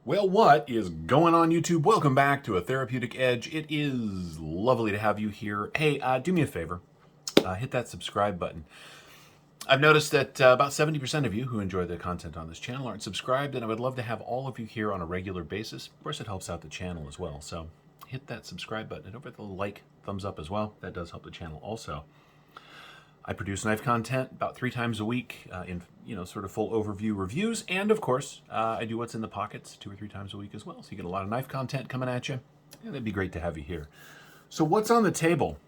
Well, what is going on, YouTube? Welcome back to A Therapeutic Edge. It is lovely to have you here. Hey, do me a favor. Hit that subscribe button. I've noticed that about 70% of you who enjoy the content on this channel aren't subscribed, and I would love to have all of you here on a regular basis. Of course, it helps out the channel as well. So hit that subscribe button and don't forget the like, thumbs up as well. That does help the channel also. I produce knife content about 3 times a week in sort of full overview reviews, and of course I do what's in the pockets 2 or 3 times a week as well. So you get a lot of knife content coming at you, and it'd be great to have you here. So what's on the table?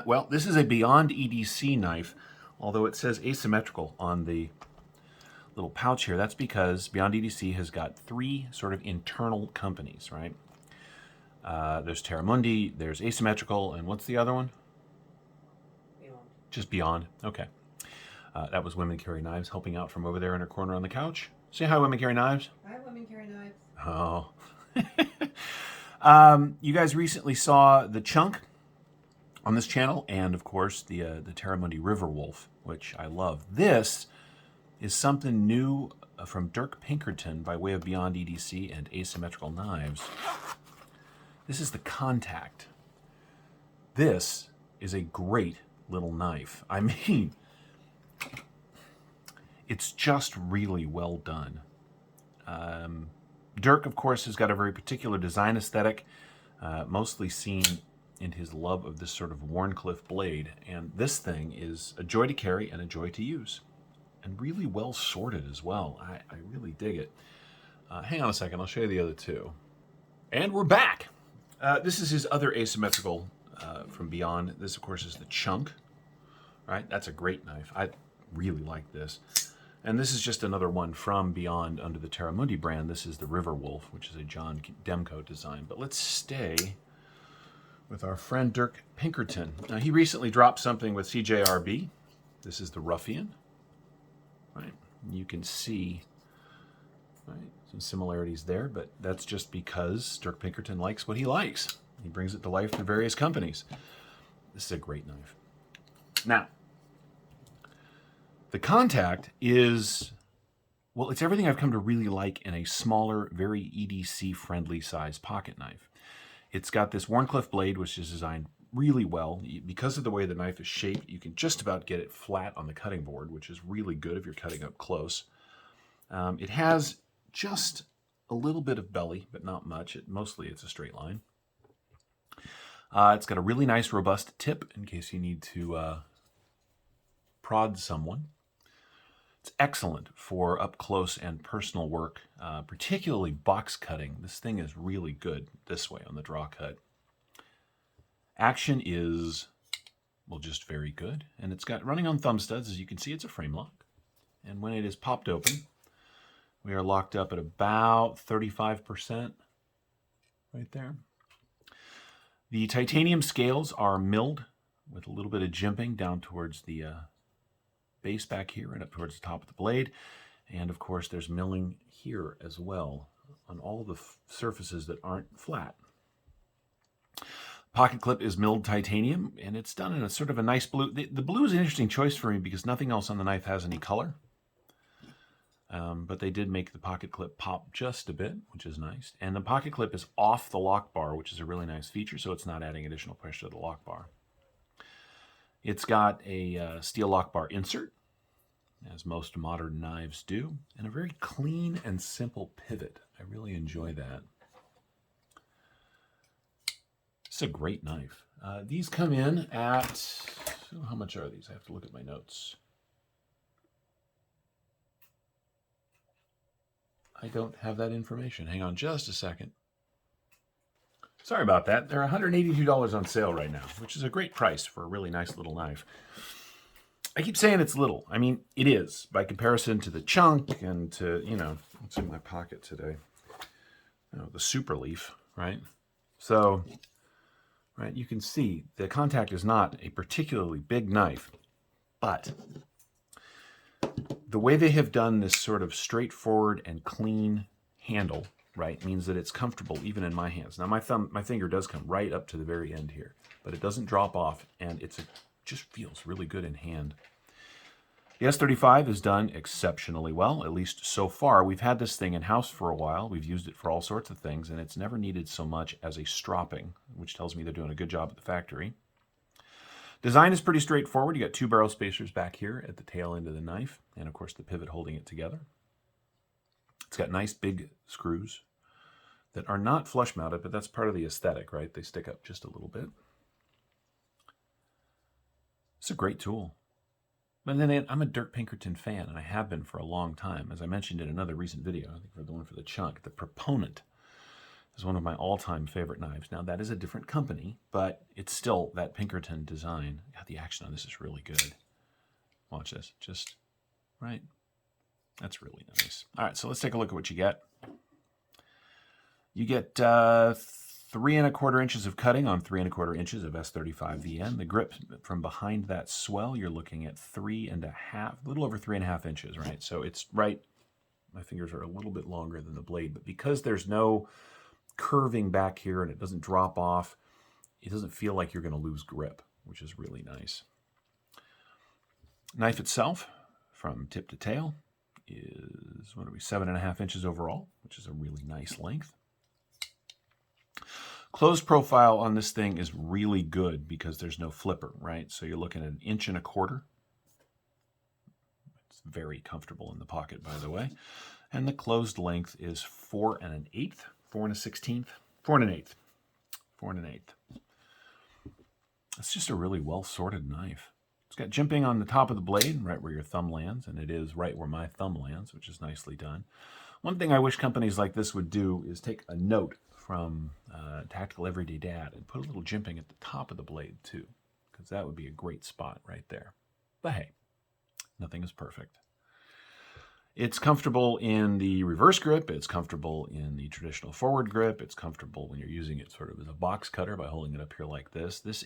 Well, this is a B'yond EDC knife, although it says Asymmetrical on the little pouch here. That's because B'yond EDC has got 3 sort of internal companies, right? There's Terramundi, there's Asymmetrical, and what's the other one? Just B'yond. Okay. That was Women Carry Knives helping out from over there in her corner on the couch. Say hi, Women Carry Knives. Hi, Women Carry Knives. Oh. You guys recently saw the Chunk on this channel, and of course the Terramundi River Wolf, which I love. This is something new from Dirk Pinkerton by way of B'yond EDC and Asymmetrical Knives. This is the Contact. This is a great little knife. I mean, it's just really well done. Dirk, of course, has got a very particular design aesthetic, mostly seen in his love of this sort of Wharncliffe blade, and this thing is a joy to carry and a joy to use, and really well sorted as well. I really dig it. Hang on a second, I'll show you the other two. And we're back! This is his other Asymmetrical from B'yond. This, of course, is the Chunk. Right? That's a great knife. I really like this. And this is just another one from B'yond under the Terramundi brand. This is the River Wolf, which is a John Demko design. But let's stay with our friend Dirk Pinkerton. Now, he recently dropped something with CJRB. This is the Ruffian. Right? You can see some similarities there, but that's just because Dirk Pinkerton likes what he likes. He brings it to life through various companies. This is a great knife. Now, the Contact is, well, it's everything I've come to really like in a smaller, very EDC-friendly size pocket knife. It's got this Wharncliffe blade, which is designed really well. Because of the way the knife is shaped, you can just about get it flat on the cutting board, which is really good if you're cutting up close. It has just a little bit of belly, but not much. Mostly it's a straight line. It's got a really nice, robust tip in case you need to prod someone. It's excellent for up close and personal work, particularly box cutting. This thing is really good this way on the draw cut. Action is, well, just very good. And it's got running on thumb studs. As you can see, it's a frame lock. And when it is popped open, we are locked up at about 35% right there. The titanium scales are milled with a little bit of jimping down towards the base back here and up towards the top of the blade. And of course, there's milling here as well on all the surfaces that aren't flat. Pocket clip is milled titanium, and it's done in a sort of a nice blue. The blue is an interesting choice for me because nothing else on the knife has any color. But they did make the pocket clip pop just a bit, which is nice. And the pocket clip is off the lock bar, which is a really nice feature, so it's not adding additional pressure to the lock bar. It's got a steel lock bar insert, as most modern knives do, and a very clean and simple pivot. I really enjoy that. It's a great knife. These come in at, how much are these? I have to look at my notes. I don't have that information. Hang on just a second. Sorry about that. They're $182 on sale right now, which is a great price for a really nice little knife. I keep saying it's little. I mean, it is by comparison to the Chunk and to, what's in my pocket today? The Super Leaf, right? So, right, you can see the Contact is not a particularly big knife, but the way they have done this sort of straightforward and clean handle, right, means that it's comfortable even in my hands. Now my finger does come right up to the very end here, but it doesn't drop off, and just feels really good in hand. The S35 is done exceptionally well, at least so far. We've had this thing in-house for a while. We've used it for all sorts of things, and it's never needed so much as a stropping, which tells me they're doing a good job at the factory. Design is pretty straightforward. You got 2 barrel spacers back here at the tail end of the knife, and of course the pivot holding it together. It's got nice big screws that are not flush mounted, but that's part of the aesthetic, right? They stick up just a little bit. It's a great tool. But then I'm a Dirk Pinkerton fan, and I have been for a long time. As I mentioned in another recent video, I think for the one for the chunk, the Proponent is one of my all-time favorite knives. Now, that is a different company, but it's still that Pinkerton design. God, the action on this is really good. Watch this. Just, right? That's really nice. All right, so let's take a look at what you get. You get 3 1/4 inches of cutting on 3 1/4 inches of S35 VN. The grip from behind that swell, you're looking at 3 1/2, a little over 3 1/2 inches, right? So it's right, my fingers are a little bit longer than the blade, but because there's no curving back here and it doesn't drop off, it doesn't feel like you're going to lose grip, which is really nice. Knife itself, from tip to tail, is, 7 1/2 inches overall, which is a really nice length. Closed profile on this thing is really good because there's no flipper, right? So you're looking at 1 1/4 inches. It's very comfortable in the pocket, by the way. And the closed length is 4 1/8, 4 1/16, 4 1/8, 4 1/8. It's just a really well-sorted knife. It's got jimping on the top of the blade, right where your thumb lands, and it is right where my thumb lands, which is nicely done. One thing I wish companies like this would do is take a note from Tactical Everyday Dad and put a little jimping at the top of the blade too, because that would be a great spot right there. But hey, nothing is perfect. It's comfortable in the reverse grip. It's comfortable in the traditional forward grip. It's comfortable when you're using it sort of as a box cutter by holding it up here like this. I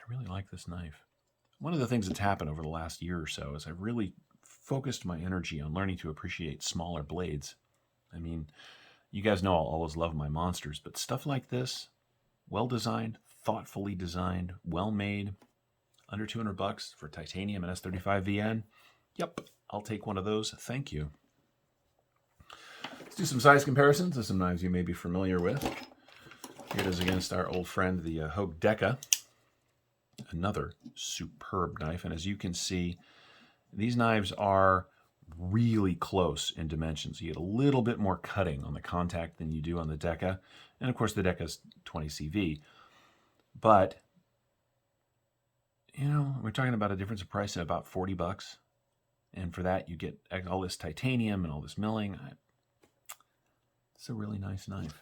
really like this knife. One of the things that's happened over the last year or so is I've really focused my energy on learning to appreciate smaller blades. I mean, you guys know I'll always love my monsters, but stuff like this, well-designed, thoughtfully designed, well-made, under $200 for titanium and S35 VN. Yep, I'll take one of those. Thank you. Let's do some size comparisons of some knives you may be familiar with. Here it is against our old friend, the Hogue Deca. Another superb knife. And as you can see, these knives are really close in dimensions. You get a little bit more cutting on the contact than you do on the Deca. And of course, the Deca's 20 CV. But, you know, we're talking about a difference of price of about $40. And for that, you get all this titanium and all this milling. It's a really nice knife.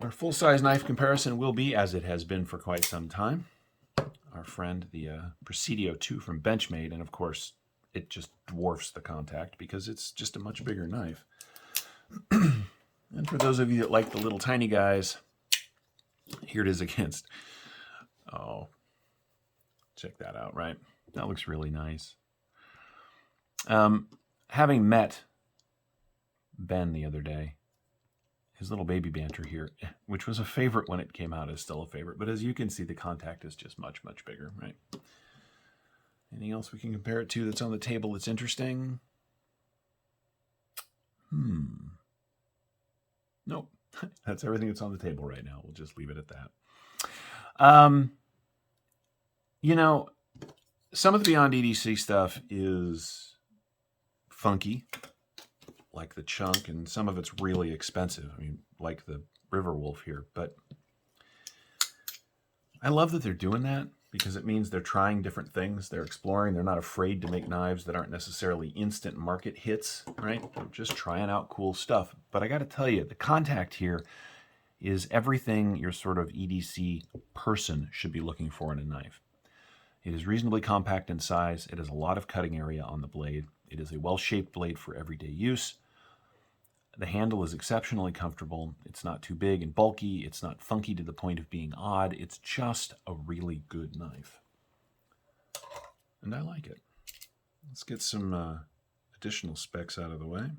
Our full-size knife comparison will be, as it has been for quite some time, our friend, the Presidio 2 from Benchmade. And of course, it just dwarfs the contact because it's just a much bigger knife. And for those of you that like the little tiny guys, here it is against. Oh, check that out, right? That looks really nice. Having met Ben the other day, his little baby banter here, which was a favorite when it came out, is still a favorite. But as you can see, the contact is just much, much bigger, right? Anything else we can compare it to that's on the table that's interesting? Nope. That's everything that's on the table right now. We'll just leave it at that. You know, some of the B'yond EDC stuff is funky, like the Chunk, and some of it's really expensive. I mean, like the Riverwolf here. But I love that they're doing that because it means they're trying different things. They're exploring. They're not afraid to make knives that aren't necessarily instant market hits, right? They're just trying out cool stuff. But I got to tell you, the contact here is everything your sort of EDC person should be looking for in a knife. It is reasonably compact in size. It has a lot of cutting area on the blade. It is a well-shaped blade for everyday use. The handle is exceptionally comfortable. It's not too big and bulky. It's not funky to the point of being odd. It's just a really good knife. And I like it. Let's get some additional specs out of the way.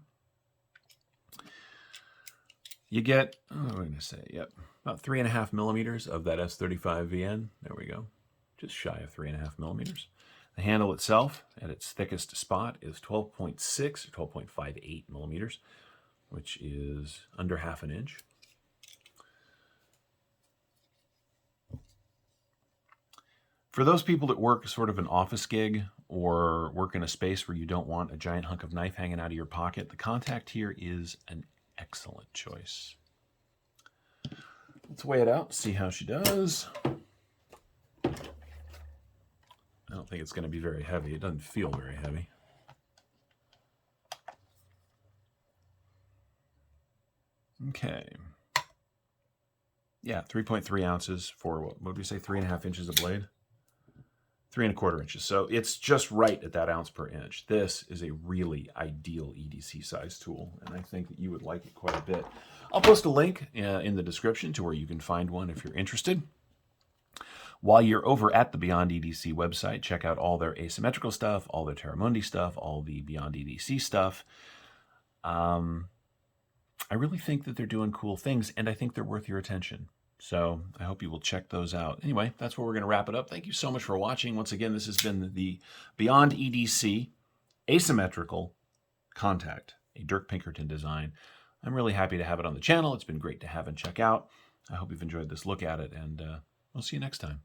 You get, what am I going to say? Yep, about 3.5 millimeters of that S35 VN. There we go. just shy of 3.5 millimeters. The handle itself, at its thickest spot, is 12.6 or 12.58 millimeters, which is under half an inch. For those people that work sort of an office gig or work in a space where you don't want a giant hunk of knife hanging out of your pocket, the contact here is an excellent choice. Let's weigh it out, see how she does. I don't think it's going to be very heavy. It doesn't feel very heavy. Okay. Yeah, 3.3 ounces for, what would we say, 3.5 inches of blade? 3.25 inches. So it's just right at that ounce per inch. This is a really ideal EDC size tool, and I think that you would like it quite a bit. I'll post a link in the description to where you can find one if you're interested. While you're over at the B'yond EDC website, check out all their asymmetrical stuff, all their Terramundi stuff, all the B'yond EDC stuff. I really think that they're doing cool things, and I think they're worth your attention. So I hope you will check those out. Anyway, that's where we're going to wrap it up. Thank you so much for watching. Once again, this has been the B'yond EDC Asymmetrical Contact, a Dirk Pinkerton design. I'm really happy to have it on the channel. It's been great to have and check out. I hope you've enjoyed this look at it, and we'll see you next time.